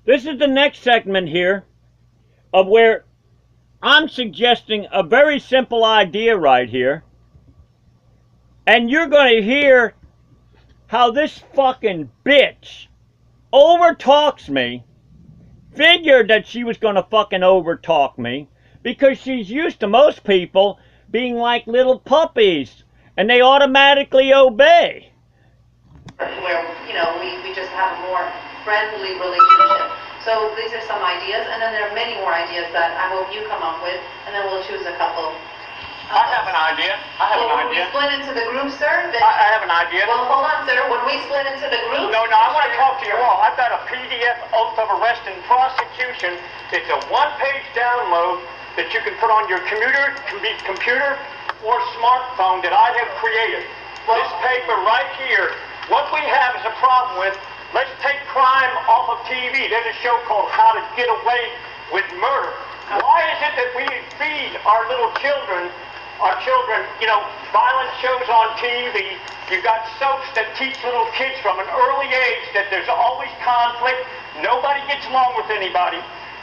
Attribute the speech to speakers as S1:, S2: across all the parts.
S1: This is the next segment here of where I'm suggesting a very simple idea right here. And you're going to hear how this fucking bitch overtalks me, figured that she was going to fucking overtalk me, because she's used to most people being like little puppies, and they automatically obey.
S2: Where, we just have a more friendly relationship. So these are some ideas, and then there are many more ideas that I hope you come up with, and then we'll choose a couple.
S3: I have an idea.
S2: When we split into the groups, sir?
S3: I have an idea.
S2: Well, hold on, sir. When we split into the groups...
S3: No, I want to talk to you all. I've got a PDF oath of arrest and prosecution. It's a one-page download that you can put on your computer or smartphone that I have created. This paper right here, what we have is a problem with, let's take crime off of TV. There's a show called How to Get Away with Murder. Why is it that we feed our little children, violent shows on TV? You've got soaps that teach little kids from an early age that there's always conflict, nobody gets along with anybody.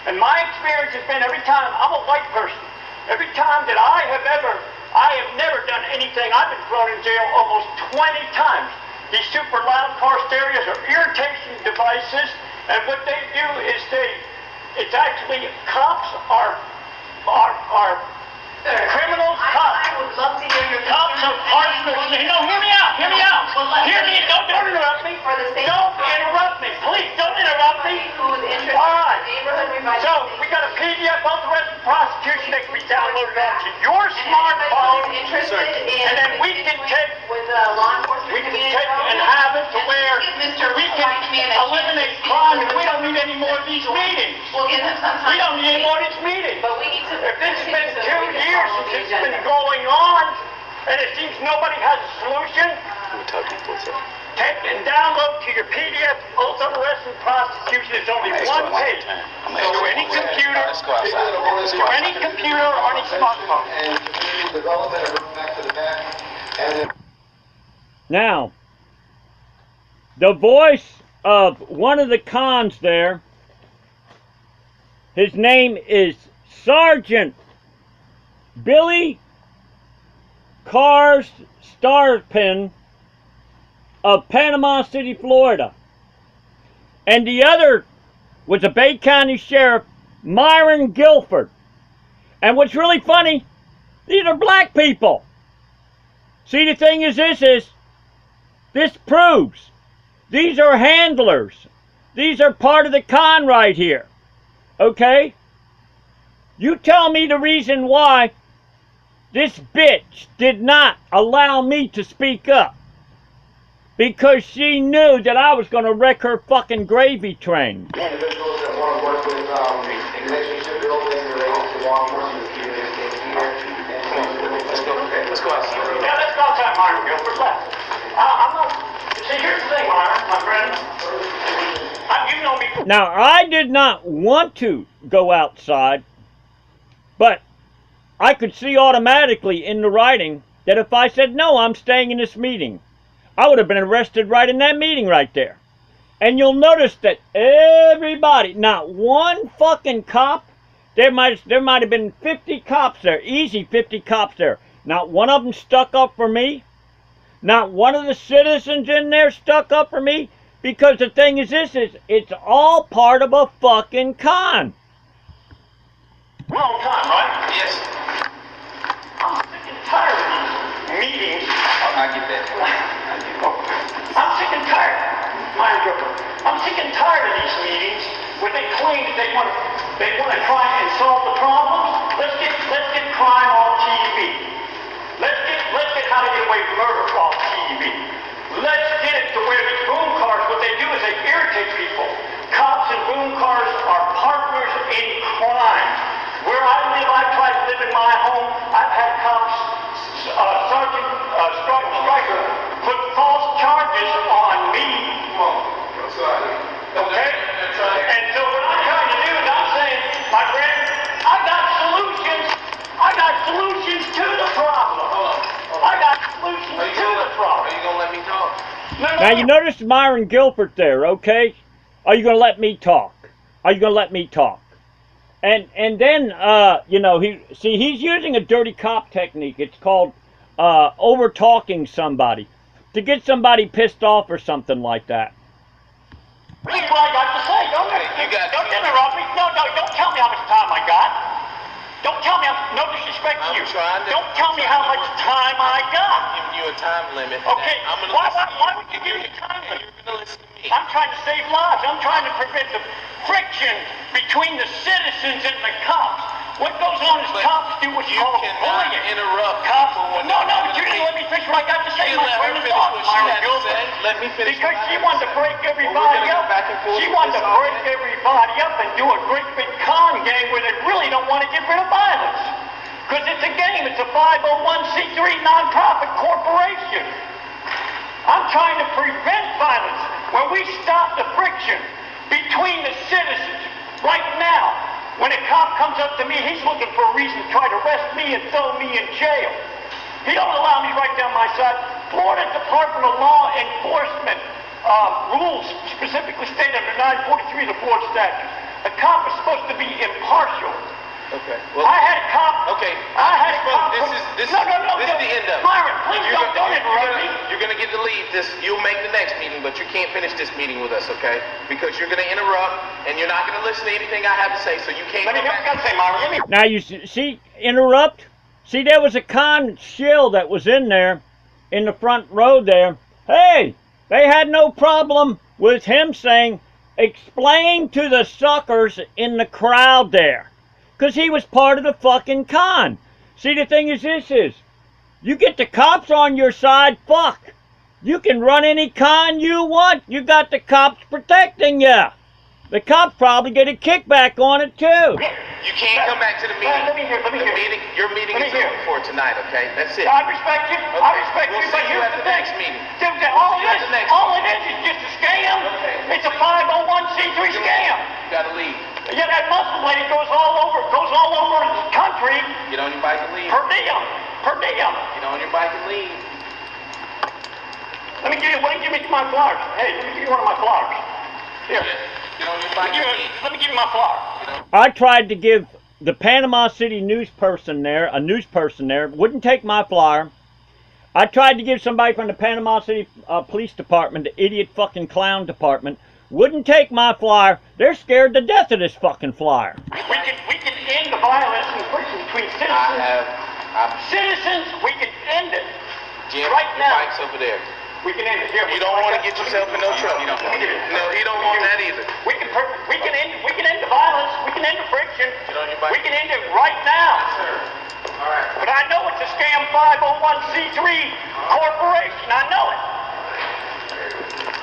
S3: And my experience has been every time, I'm a white person, every time that I have never done anything, I've been thrown in jail almost 20 times. These super loud car stereos are irritation devices, and what they do is it's actually cops are criminals.
S2: I would love to hear your
S3: Cops are partners. No, hear me out. Hear me. Don't interrupt me. Don't interrupt me. Please, don't interrupt me.
S2: Who's interested
S3: All right.
S2: in neighborhood revitalization.
S3: So we got a PDF of the rest of the prosecution that can be downloaded onto your smartphone, and then we can take
S2: law enforcement.
S3: we can take and have it to where we can eliminate crime, and we don't need any more of these meetings.
S2: We'll give them some time.
S3: We don't need any more of these meetings.
S2: But we need to.
S3: If it's been 2 years since it's been going on, and it seems nobody has a solution, take and download to your PDF oath of arrest and prosecution. It's only one page. To any computer, or any smartphone.
S1: Now, the voice of one of the cons there, his name is Sergeant Billy Cars Starpin of Panama City, Florida. And the other was a Bay County Sheriff, Myron Guilford. And what's really funny, these are black people. See, the thing is this proves these are handlers. These are part of the con right here. Okay? You tell me the reason why this bitch did not allow me to speak up. Because she knew that I was going to wreck her fucking gravy train.
S4: Individuals that want to work with relationship building related to law enforcement communities here.
S3: Let's go outside. Yeah, let's go outside, Myron Guilford. I'm not. See, here's the thing, Myron, my friend. You know me.
S1: Now, I did not want to go outside, but I could see automatically in the writing that if I said, no, I'm staying in this meeting, I would have been arrested right in that meeting right there. And you'll notice that everybody, not one fucking cop, there might have been 50 cops there, easy 50 cops there. Not one of them stuck up for me. Not one of the citizens in there stuck up for me. Because the thing is it's all part of a fucking con.
S3: Long time, right? Yes. I'm sick and tired of these meetings.
S5: I get that.
S3: I'm sick and tired. I'm sick and tired of these meetings where they claim that they want to try and solve the problems. Let's get crime off TV. Let's get How to Get Away with Murder off TV. Let's get it to where these boom cars, what they do is they irritate people. Cops and boom cars are partners in crime. Where I live, I try to live in my home. I've had cops, Sergeant Stryker, put false charges on me. Okay? And so what I'm trying to do is I'm saying, my friend, I got solutions. I got solutions to the problem. I got solutions to the problem.
S5: Are you gonna let me talk?
S1: Now you notice Myron Guilford there, okay? Are you going to let me talk? are you gonna let me talk? And then you know, he's using a dirty cop technique. It's called over talking somebody to get somebody pissed off or something like that.
S3: Read what I got to say. Don't interrupt me. No, don't tell me how much time I got. Don't tell me, no disrespect to you. Don't tell me how much time I got.
S5: I'm giving you a time limit.
S3: Okay, why would you give me a time limit?
S5: You're going to listen to me.
S3: I'm trying to save lives. I'm trying to prevent the friction between the citizens and the cops. What goes on is cops do what's called bullying.
S5: Interrupt.
S3: Cops, no, you didn't let me finish what I got to say. My friend is off, Myron Gilbert.
S5: Let me finish.
S3: Because she wanted to break everybody up. She wanted to break everybody up and do a great big con game where they really don't want to get rid of violence. Because it's a game. It's a 501c3 nonprofit corporation. I'm trying to prevent violence. When we stop the friction between the citizens right now, when a cop comes up to me, he's looking for a reason to try to arrest me and throw me in jail. He don't allow me right down my side. Florida Department of Law Enforcement rules specifically state under 943 of the Florida statute. A cop is supposed to be impartial.
S5: Okay. Well,
S3: I had a cop.
S5: Okay.
S3: I had a cop.
S5: This is
S3: No,
S5: the end of it.
S3: Myron, please don't interrupt me.
S5: You're going to get to leave this. You'll make the next meeting, but you can't finish this meeting with us, okay? Because you're going to interrupt, and you're not going to listen to anything I have to say, so you can't
S3: Let me
S5: come
S3: hear what
S5: back.
S3: you got to say, Myron.
S1: Now you see, interrupt. See, there was a con shill that was in there, in the front row there. Hey, they had no problem with him saying, explain to the suckers in the crowd there. Because he was part of the fucking con. See, the thing is this is, you get the cops on your side, fuck. You can run any con you want. You got the cops protecting you. The cops probably get a kickback on it too.
S5: You can't come back to the meeting.
S3: Let me hear.
S5: Your meeting is over for tonight, okay? That's it.
S3: I respect you.
S5: Okay.
S3: I respect
S5: We'll
S3: you, but
S5: see you
S3: here's
S5: at
S3: the
S5: the
S3: thing.
S5: next meeting.
S3: All
S5: We'll see you at the next
S3: it is just a scam.
S5: Okay.
S3: It's a 501c3 scam.
S5: You gotta leave.
S3: Yeah, that Muslim lady goes all over the country.
S5: Get on your bike and leave.
S3: Per diem.
S5: Get on your bike and leave.
S3: Let me give you my flowers. Hey, let me give you one of my flowers. Here.
S5: Get on your bike and leave.
S3: Let me give you my flower.
S1: I tried to give the Panama City news person there, wouldn't take my flyer. I tried to give somebody from the Panama City Police Department, the idiot fucking clown department, wouldn't take my flyer. They're scared to death of this fucking flyer.
S3: We can end the violence and friction between citizens. Citizens, we can end it.
S5: Jim,
S3: right
S5: your
S3: now.
S5: bike's over there.
S3: We can end it. Here,
S5: You don't want to get yourself in no trouble. No, he don't want that either.
S3: We can end the violence. We can end the friction.
S5: Get on your bike.
S3: We can end it right now.
S5: Sir. All right.
S3: But I know it's a scam 501c3 corporation. I know it.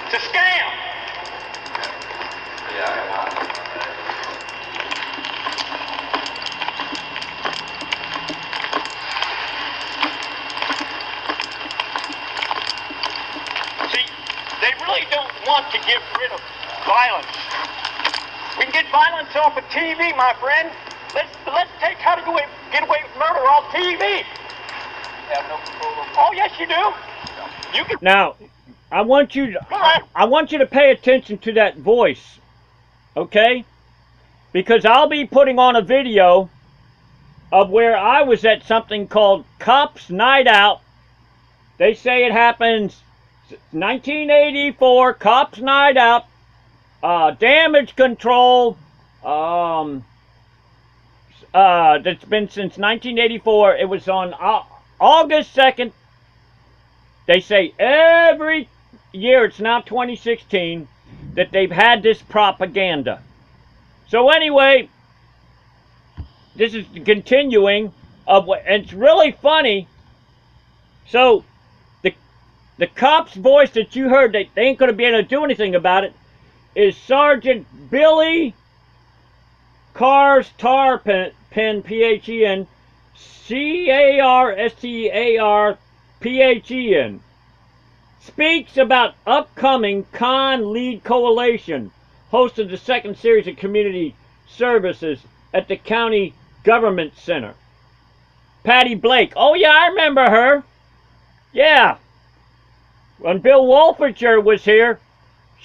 S3: It's a scam. See, they really don't want to get rid of violence. We can get violence off of TV, my friend. Let's take how to get away with murder off TV.
S5: Have no control over.
S3: Oh yes, you do. You can.
S1: Now, I want you to pay attention to that voice, okay? Because I'll be putting on a video of where I was at something called Cops Night Out. They say it happens 1984, Cops Night Out, damage control, that's been since 1984. It was on August 2nd. They say every year, it's now 2016, that they've had this propaganda. So anyway, this is the continuing of what, and it's really funny. So the cop's voice that you heard, that they ain't going to be able to do anything about it, is Sergeant Billy Cars Tarpen, P-H-E-N, C-A-R-S-T-A-R-P-H-E-N, speaks about upcoming Con Lead Coalition, hosted the second series of community services at the County Government Center. Patty Blake. Oh yeah, I remember her. Yeah. When Bill Wolferture was here,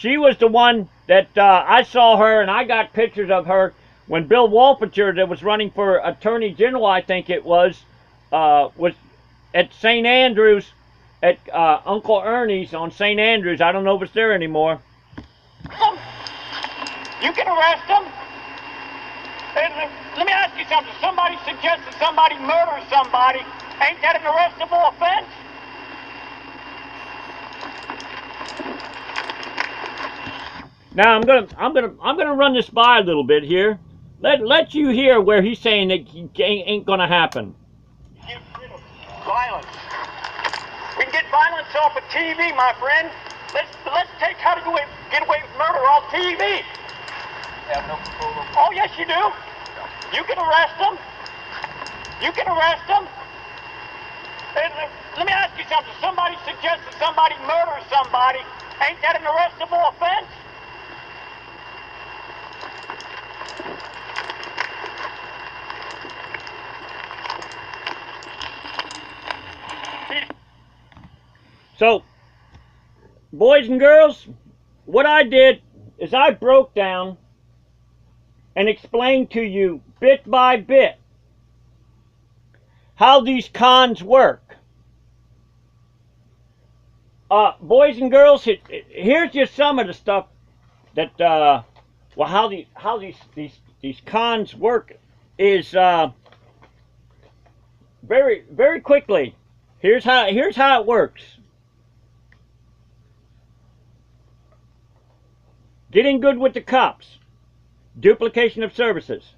S1: She was the one that I saw her, and I got pictures of her when Bill Wolfinger, that was running for Attorney General, I think it was at St. Andrews, at Uncle Ernie's on St. Andrews. I don't know if it's there anymore.
S3: You can arrest them. And let me ask you something. Somebody suggests that somebody murders somebody. Ain't that an arrestable offense?
S1: Now I'm gonna run this by a little bit here. Let you hear where he's saying that ain't gonna happen.
S3: Get rid of violence. We can get violence off of TV, my friend. Let's take how to get away with murder off TV.
S4: Have no control over.
S3: Oh yes, you do. You can arrest them. You can arrest them. And let me ask you something. Somebody suggests that somebody murders somebody. Ain't that an arrestable offense?
S1: So, boys and girls, what I did is I broke down and explained to you bit by bit how these cons work. Boys and girls, here's just some of the stuff that well, how these cons work is very quickly. Here's how it works. Getting good with the cops, duplication of services,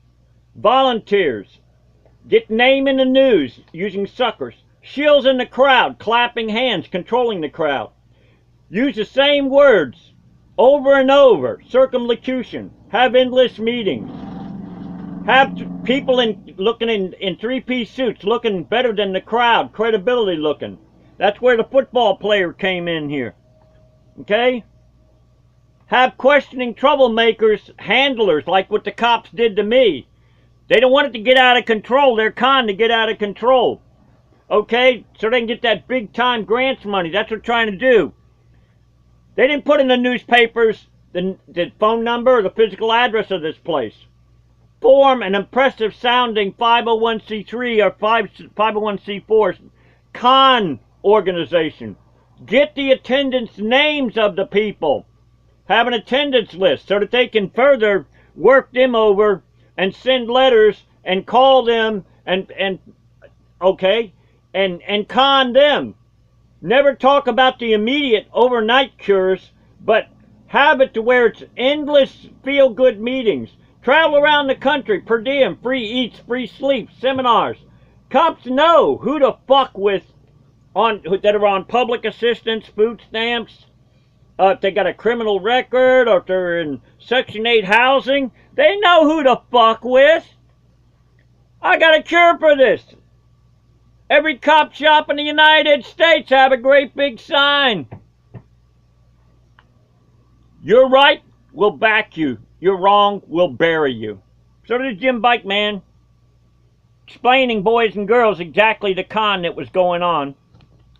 S1: volunteers, get name in the news using suckers, shills in the crowd, clapping hands, controlling the crowd, use the same words over and over, circumlocution, have endless meetings, have people looking in three-piece suits, looking better than the crowd, credibility looking. That's where the football player came in here, okay? Have questioning troublemakers, handlers, like what the cops did to me. They don't want it to get out of control. They're con to get out of control. Okay? So they can get that big-time grants money. That's what they're trying to do. They didn't put in the newspapers the phone number or the physical address of this place. Form an impressive-sounding 501c3 or 501c4 con organization. Get the attendance names of the people. Have an attendance list so that they can further work them over and send letters and call them and con them. Never talk about the immediate overnight cures, but have it to where it's endless feel-good meetings. Travel around the country, per diem, free eats, free sleep, seminars. Cops know who to fuck with that are on public assistance, food stamps. If they got a criminal record, or if they're in Section 8 housing, they know who to fuck with. I got a cure for this. Every cop shop in the United States have a great big sign. You're right, we'll back you. You're wrong, we'll bury you. So does Jimbikeman, explaining, boys and girls, exactly the con that was going on.